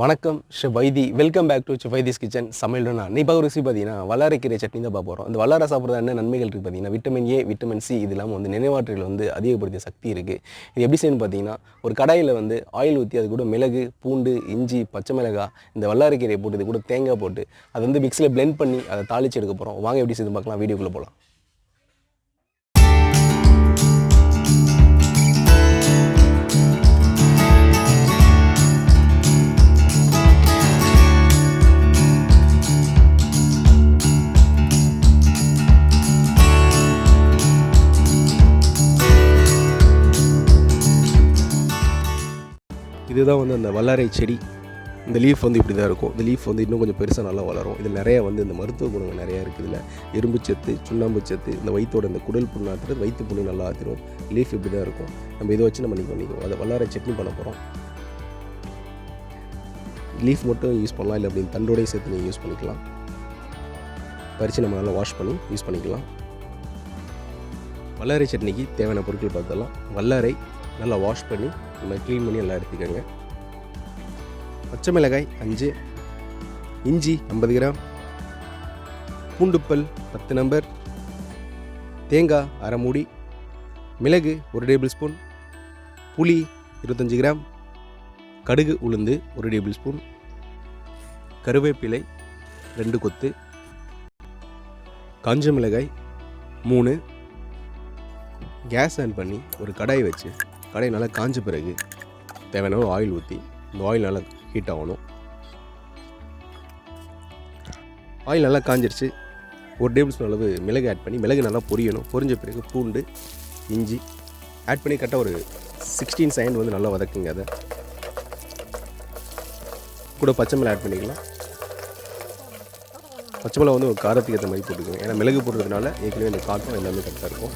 வணக்கம் chef Vaidhi. Welcome back to chef Vaidhi's kitchen. சமையல்னா நீ பார்க்க ரெசிபி பார்த்தீங்கன்னா வல்லாரை கீரை சட்னி தான் பார்க்க போகிறோம். இந்த வல்லாரை சாப்பிட்றது என்ன நன்மைகள் இருக்குது பார்த்தீங்கன்னா, விட்டமின் ஏ, விட்டமின் சி, இது இல்லாமல் நினைவாற்றல் அதிகப்படுத்திய சக்தி இருக்குது. இது எப்படி செய்யணும் பார்த்தீங்கன்னா, ஒரு கடாயில் ஆயில் ஊற்றி அது கூட மிளகு, பூண்டு, இஞ்சி, பச்சை மிளகாய், இந்த வல்லாரை கீரையை போட்டு இது கூட தேங்காய் போட்டு அதை மிக்ஸியில் பிளெண்ட் பண்ணி அதை தாளிச்சு எடுக்க போகிறோம். வாங்க எப்படி செய்து பார்க்கலாம், வீடியோக்குள்ளே போகலாம். இதுதான் அந்த வல்லாரை செடி. இந்த லீஃப் இப்படி தான் இருக்கும். இந்த லீஃப் இன்னும் கொஞ்சம் பெருசாக நல்லா வளரும். இதில் நிறைய இந்த மருத்துவ குணங்கள் நிறையா இருக்குது. இதில் இரும்பு சத்து, சுண்ணாம்பு சத்து, இந்த வயிற்றோட இந்த குடல் புண்ணாத்துறது, வயிற்று புண்ணு நல்லா ஆத்திரும். லீஃப் இப்படி தான் இருக்கும். நம்ம இதை வச்சு நம்ம பண்ணிக்குவோம். அதை வல்லாரை சட்னி பண்ண போகிறோம். லீஃப் மட்டும் யூஸ் பண்ணலாம், இல்லை அப்படின்னு தண்டோடையும் சேர்த்து நீங்கள் யூஸ் பண்ணிக்கலாம். பறித்து நம்ம நல்லா வாஷ் பண்ணி யூஸ் பண்ணிக்கலாம். வல்லாரை சட்னிக்கு தேவையான பொருட்கள் பார்த்தலாம். வல்லாரை நல்லா வாஷ் பண்ணி நம்ம க்ளீன் பண்ணி எல்லாம் எடுத்துக்கோங்க. பச்சை மிளகாய் 5, இஞ்சி 50 கிராம், பூண்டுப்பல் 10 நம்பர், தேங்காய் அரை மூடி, மிளகு 1 டேபிள் ஸ்பூன், புளி 25 கிராம், கடுகு உளுந்து 1 டேபிள் ஸ்பூன், கருவேப்பிலை 2 கொத்து, காஞ்ச மிளகாய் 3. கேஸ் ஆன் பண்ணி ஒரு கடாயை வச்சு, கடாய் நல்லா காஞ்ச பிறகு தேவையான ஆயில் ஊற்றி, இந்த ஆயில் நல்லா ஹீட் ஆகணும். ஆயில் நல்லா காஞ்சிருச்சு. 1 டேபிள் ஸ்பூன் அளவு மிளகு ஆட் பண்ணி, மிளகு நல்லா பொரியணும். பொரிஞ்ச பிறகு பூண்டு, இஞ்சி ஆட் பண்ணி கரெக்டாக ஒரு 16 செகண்ட் நல்லா வதக்குங்க. அதை கூட பச்சை மிளகா ஆட் பண்ணிக்கலாம். பச்சை மிளகா ஒரு காரத்துக்கு ஏற்ற மாதிரி போட்டுக்கோங்க. ஏன்னா மிளகு போடுறதுனால ஏற்கனவே இந்த காட்டும் எல்லாமே கரெக்டாக இருக்கும்.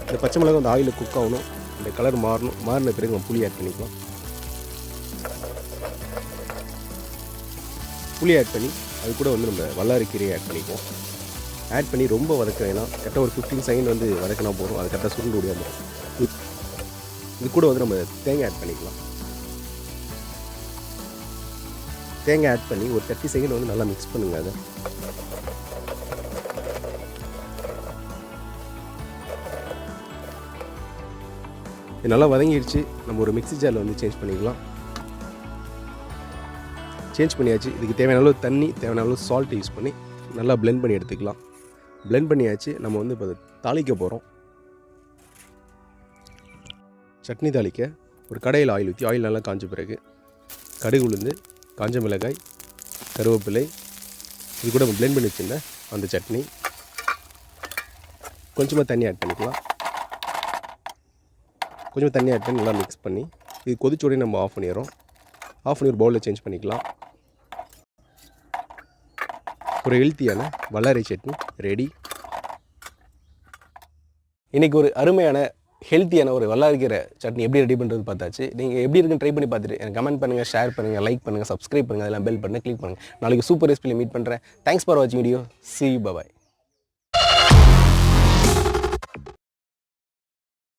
இந்த பச்சை மிளகா அந்த ஆயிலில் குக் ஆகணும். இந்த கலர் மாறணும். மாறின பிறகு நம்ம புளி ஆட் பண்ணிக்கலாம். புளி ஆட் பண்ணி அது கூட நம்ம வல்லாரை கீரையை ஆட் பண்ணிக்குவோம். ஆட் பண்ணி ரொம்ப வதக்கினா கரெக்டாக ஒரு 15 செகண்ட் வதக்கினா போதும். அது கரெக்டாக சுருண்டு முடியாமல். இது கூட நம்ம தேங்காய் ஆட் பண்ணிக்கலாம். தேங்காய் ஆட் பண்ணி ஒரு 30 செகண்ட் நல்லா மிக்ஸ் பண்ணுங்கள். அதை இது நல்லா வதங்கிடுச்சு. நம்ம ஒரு மிக்ஸி ஜாரில் சேஞ்ச் பண்ணிக்கலாம். சேஞ்ச் பண்ணியாச்சு. இதுக்கு தேவையான அளவு தண்ணி, தேவையான அளவு சால்ட் யூஸ் பண்ணி நல்லா பிளெண்ட் பண்ணி எடுத்துக்கலாம். பிளெண்ட் பண்ணியாச்சு. நம்ம இப்போ தாளிக்க போகிறோம். சட்னி தாளிக்க ஒரு கடாயில் ஆயில் ஊற்றி, ஆயில் நல்லா காஞ்ச பிறகு கடுகு உளுந்து, காஞ்ச மிளகாய், கருவேப்பிலை, இது கூட நம்ம பிளெண்ட் பண்ணி வச்சுருந்தேன் அந்த சட்னி, கொஞ்சமாக தண்ணி ஆட் பண்ணிக்கலாம். கொஞ்சம் தண்ணி ஆட் பண்ணி நல்லா மிக்ஸ் பண்ணி இது கொதிச்சோடனே நம்ம ஆஃப் பண்ணிடுறோம். ஆஃப் பண்ணி ஒரு பவுலில் சேஞ்ச் பண்ணிக்கலாம். ஒரு ஹெல்த்தியான வல்லாரை சட்னி ரெடி. இன்றைக்கி ஒரு அருமையான ஹெல்த்தியான ஒரு வல்லாரை கீரை சட்னி எப்படி ரெடி பண்ணுறது பார்த்தாச்சு. நீங்கள் எப்படி இருக்குன்னு ட்ரை பண்ணி பார்த்துட்டு எனக்கு கமெண்ட் பண்ணுங்கள், ஷேர் பண்ணுங்கள், லைக் பண்ணுங்கள், சப்ஸ்கிரைப் பண்ணுங்கள், அதெல்லாம் பெல் பண்ணி கிளிக் பண்ணுங்கள். நாளைக்கு சூப்பர் ரெசிபியில் மீட் பண்ணுறேன். தேங்க்ஸ் ஃபார் வாட்சிங் video. See you, bye bye.